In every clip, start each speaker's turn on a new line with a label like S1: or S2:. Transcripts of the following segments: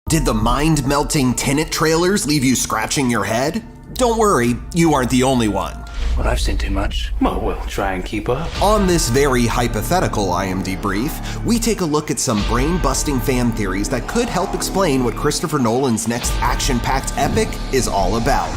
S1: Did the mind-melting Tenet trailers leave you scratching your head? Don't worry, you aren't the only one.
S2: Well, I've seen too much. Well, we'll try and keep up.
S1: On this very hypothetical IMD brief, we take a look at some brain-busting fan theories that could help explain what Christopher Nolan's next action-packed epic is all about.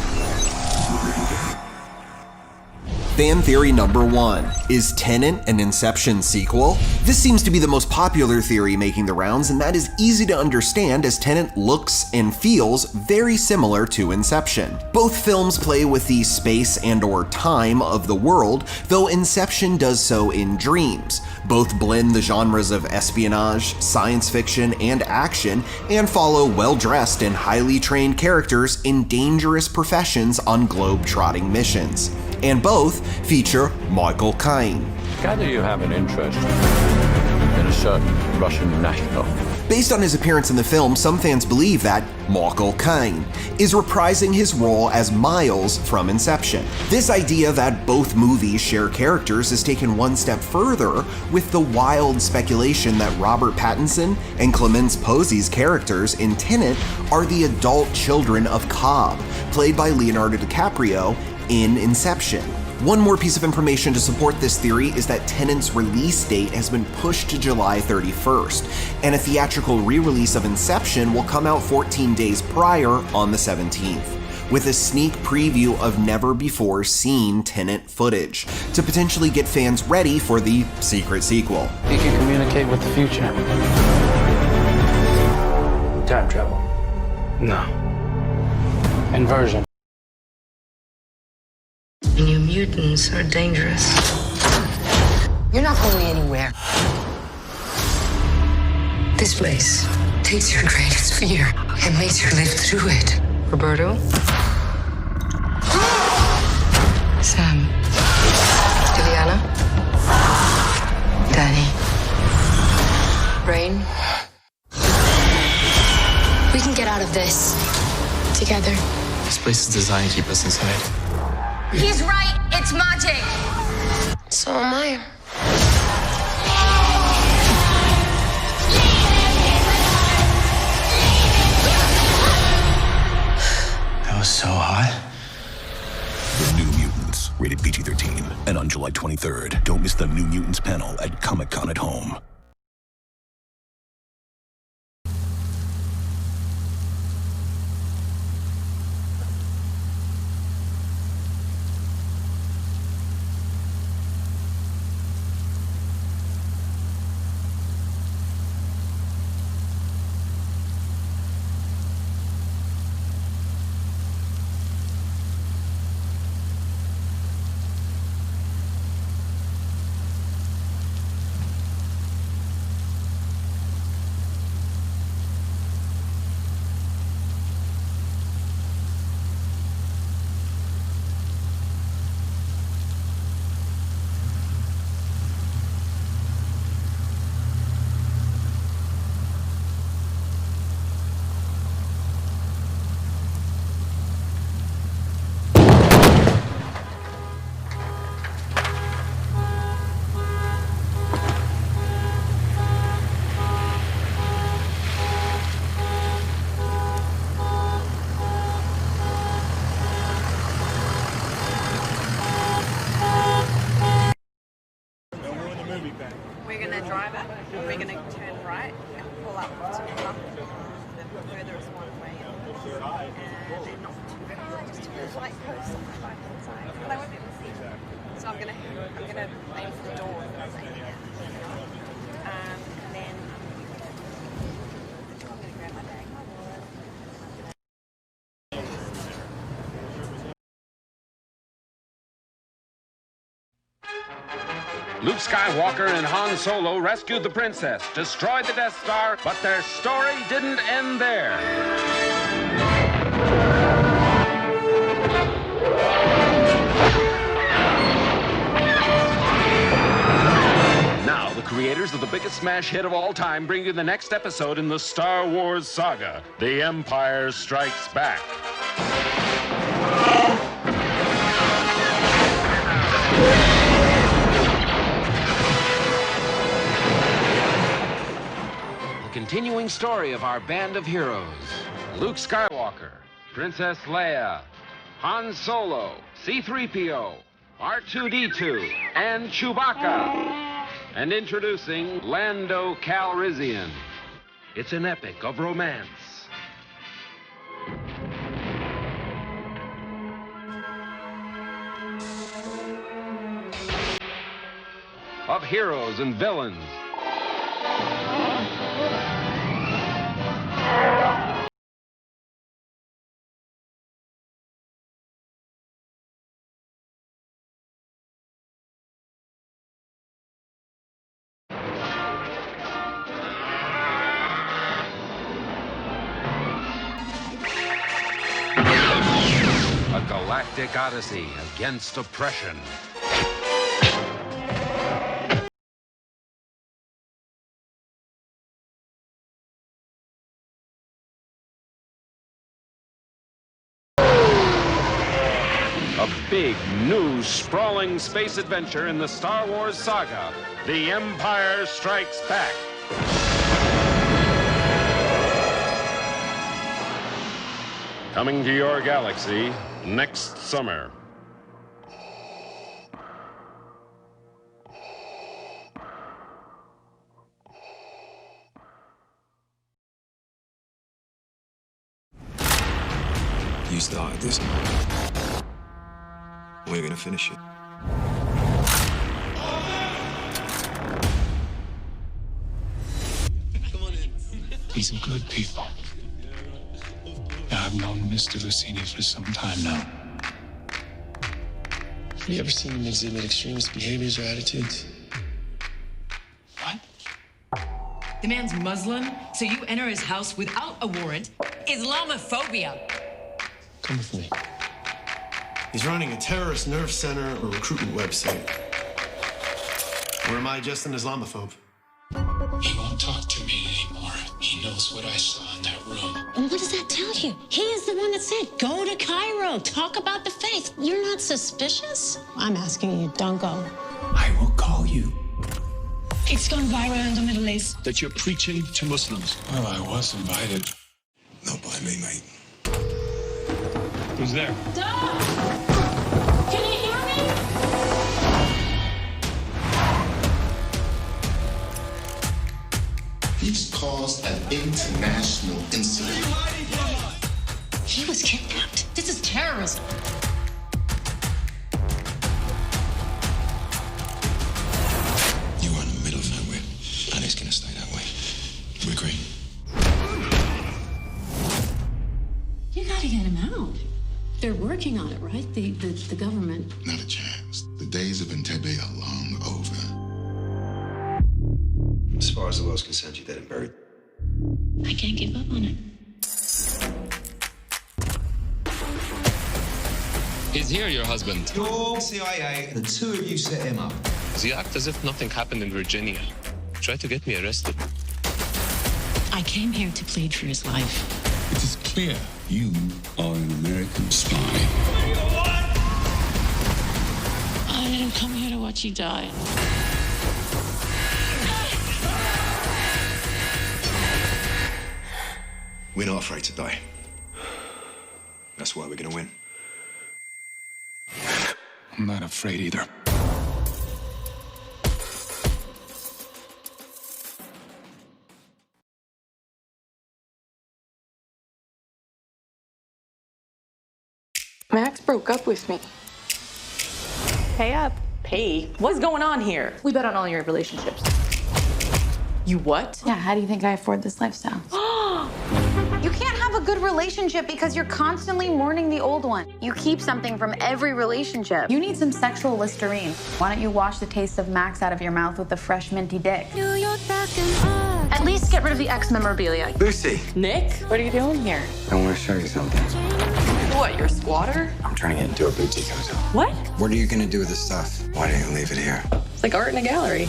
S1: Fan theory number 1. Is Tenet an Inception sequel? This seems to be the most popular theory making the rounds, and that is easy to understand as Tenet looks and feels very similar to Inception. Both films play with the space and/or time of the world, though Inception does so in dreams. Both blend the genres of espionage, science fiction, and action, and follow well-dressed and highly trained characters in dangerous professions on globe-trotting missions. And both feature Michael Caine.
S3: Gather you have an interest in a certain Russian national.
S1: Based on his appearance in the film, some fans believe that Michael Caine is reprising his role as Miles from Inception. This idea that both movies share characters is taken one step further with the wild speculation that Robert Pattinson and Clemence Posey's characters in Tenet are the adult children of Cobb, played by Leonardo DiCaprio in Inception. One more piece of information to support this theory is that Tenet's release date has been pushed to July 31st, and a theatrical re-release of Inception will come out 14 days prior on the 17th, with a sneak preview of never-before-seen Tenet footage, to potentially get fans ready for the secret sequel.
S2: You can communicate with the future. Time travel. No. Inversion.
S4: You mutants are dangerous.
S5: You're not going anywhere.
S4: This place takes your greatest fear and makes you live through it. Roberto? Sam? Juliana? Danny? Rain?
S6: We can get out of this together.
S7: This place is designed to keep us inside.
S6: He's right, it's magic.
S5: So am I.
S7: That was so hot.
S8: The New Mutants, rated PG-13. And on July 23rd, don't miss the New Mutants panel at Comic-Con at Home.
S9: We're going to drive it, and we're going to turn right and pull up to the furthest one way, and then not too far, just to the light post on the right hand side. But I won't be able to see it. So I'm going to aim for the door, and then I'm going to grab my bag.
S10: Luke Skywalker and Han Solo rescued the princess, destroyed the Death Star, but their story didn't end there. Now, the creators of the biggest smash hit of all time bring you the next episode in the Star Wars saga, The Empire Strikes Back. continuing story of our band of heroes. Luke Skywalker, Princess Leia, Han Solo, C-3PO, R2-D2, and Chewbacca. And introducing Lando Calrissian. It's an epic of romance, of heroes and villains, a galactic odyssey against oppression. A big, new, sprawling space adventure in the Star Wars saga, The Empire Strikes Back. Coming to your galaxy next summer.
S11: You started this. We're gonna finish it.
S12: These are good people. I've known Mr. Lucini for some time now.
S7: Have you ever seen him exhibit extremist behaviors or attitudes?
S12: What?
S13: The man's Muslim, so you enter his house without a warrant. Islamophobia.
S7: Come with me.
S11: He's running a terrorist nerve center or recruitment website. Or am I just an Islamophobe?
S12: He won't talk to me anymore. He knows what I saw in that room.
S14: What does that tell you? He is the one that said, go to Cairo, talk about the faith. You're not suspicious? I'm asking you, don't go.
S12: I will call you.
S14: It's gone viral in the Middle East.
S12: That you're preaching to Muslims. Well, I was invited.
S11: Not by me, mate.
S12: Who's there?
S14: Dog! Can you hear me?
S15: He's caused an international incident.
S14: He was kidnapped. This is terrorism.
S11: You are in the middle of nowhere, and it's gonna stay that way. We agree?
S14: You gotta get him out. They're working on it, right? The government.
S15: Not a chance. The days of Entebbe are long over.
S11: As far as the world's concerned, you're dead and buried.
S14: I can't give up on it.
S16: He's here, your husband.
S17: You're CIA. The two of you set him up.
S16: You act as if nothing happened in Virginia. Try to get me arrested.
S14: I came here to plead for his life.
S11: It is clear you are an American spy.
S14: I didn't come here to watch you die.
S11: We're not afraid to die. That's why we're gonna win.
S12: I'm not afraid either.
S18: Max broke up with me.
S19: Pay up. Pay? What's going on here? We bet on all your relationships. You what?
S18: Yeah, how do you think I afford this lifestyle?
S20: You can't have a good relationship because you're constantly mourning the old one. You keep something from every relationship. You need some sexual Listerine. Why don't you wash the taste of Max out of your mouth with a fresh minty dick? At least get rid of the ex memorabilia.
S17: Lucy.
S19: Nick? What are you doing here?
S17: I want to show you something.
S19: What, you're a squatter?
S17: I'm turning it into a boutique hotel.
S19: What?
S17: What are you going to do with this stuff? Why don't you leave it here?
S19: It's like art in a gallery.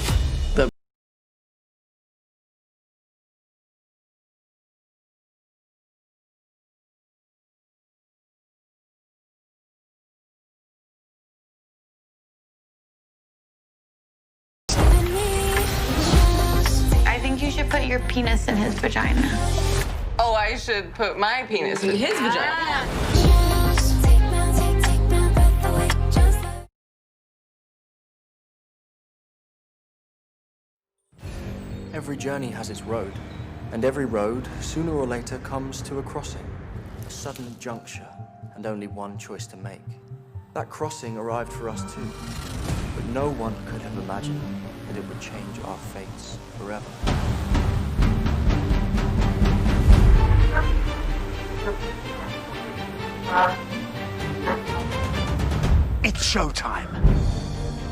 S20: I think you should put your
S18: penis in his vagina.
S21: Oh, I should put my penis in his vagina.
S22: Every journey has its road, and every road, sooner or later, comes to a crossing, a sudden juncture, and only one choice to make. That crossing arrived for us too, but no one could have imagined that it would change our fates forever.
S23: It's showtime.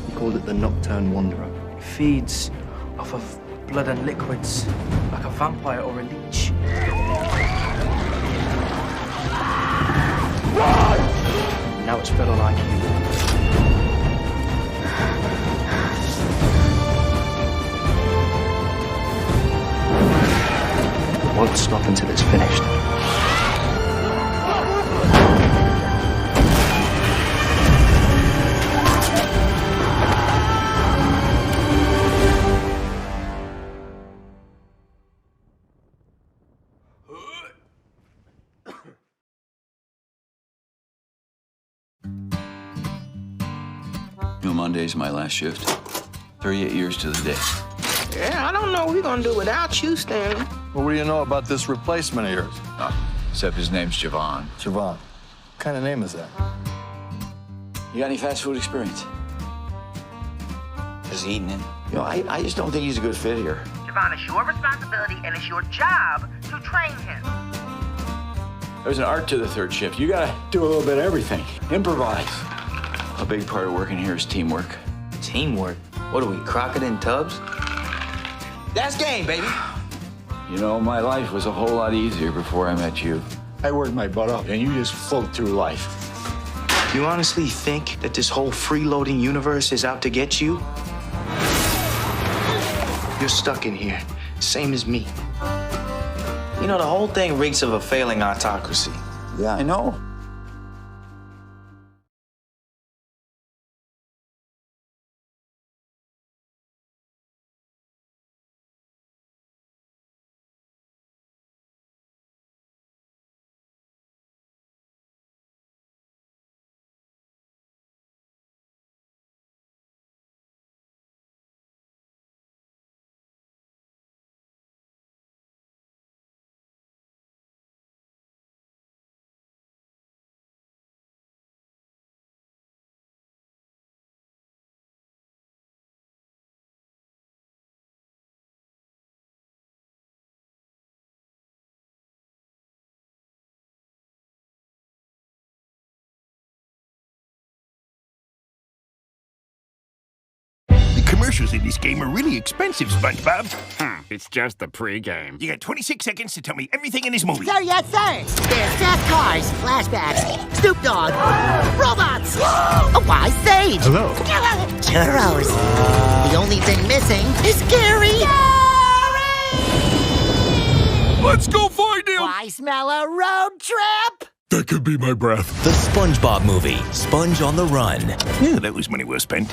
S22: He called it the Nocturne Wanderer. It feeds off of blood and liquids, like a vampire or a leech. Run! Now it's fed on IQ. It won't stop until it's finished.
S3: Monday's my last shift. 38 years to the day.
S24: Yeah, I don't know what we're gonna do without you, Stanley.
S23: Well, what do you know about this replacement of yours?
S3: Except his name's Javon.
S23: Javon. What kind of name is that?
S3: You got any fast food experience? Just eating it. You know, I just don't think he's a good fit here.
S25: Javon, it's your responsibility and it's your job to train him.
S3: There's an art to the third shift. You gotta do a little bit of everything. Improvise. A big part of working here is teamwork.
S22: Teamwork? What are we, Crockett and Tubbs?
S24: That's game, baby.
S3: You know, my life was a whole lot easier before I met you.
S23: I worked my butt off, and you just float through life.
S24: You honestly think that this whole freeloading universe is out to get you? You're stuck in here, same as me. You know, the whole thing reeks of a failing autocracy.
S3: Yeah, I know.
S26: Commercials in this game are really expensive, SpongeBob.
S27: It's just the pre-game.
S26: You got 26 seconds to tell me everything in this movie.
S28: Sir, yes, sir. There's fast cars, flashbacks, Snoop Dogg, robots, a wise sage.
S26: Hello.
S28: Churros. The only thing missing is Gary.
S26: Let's go find him.
S28: I smell a road trip.
S26: That could be my breath.
S29: The SpongeBob movie, Sponge on the Run.
S26: Yeah, that was money well spent.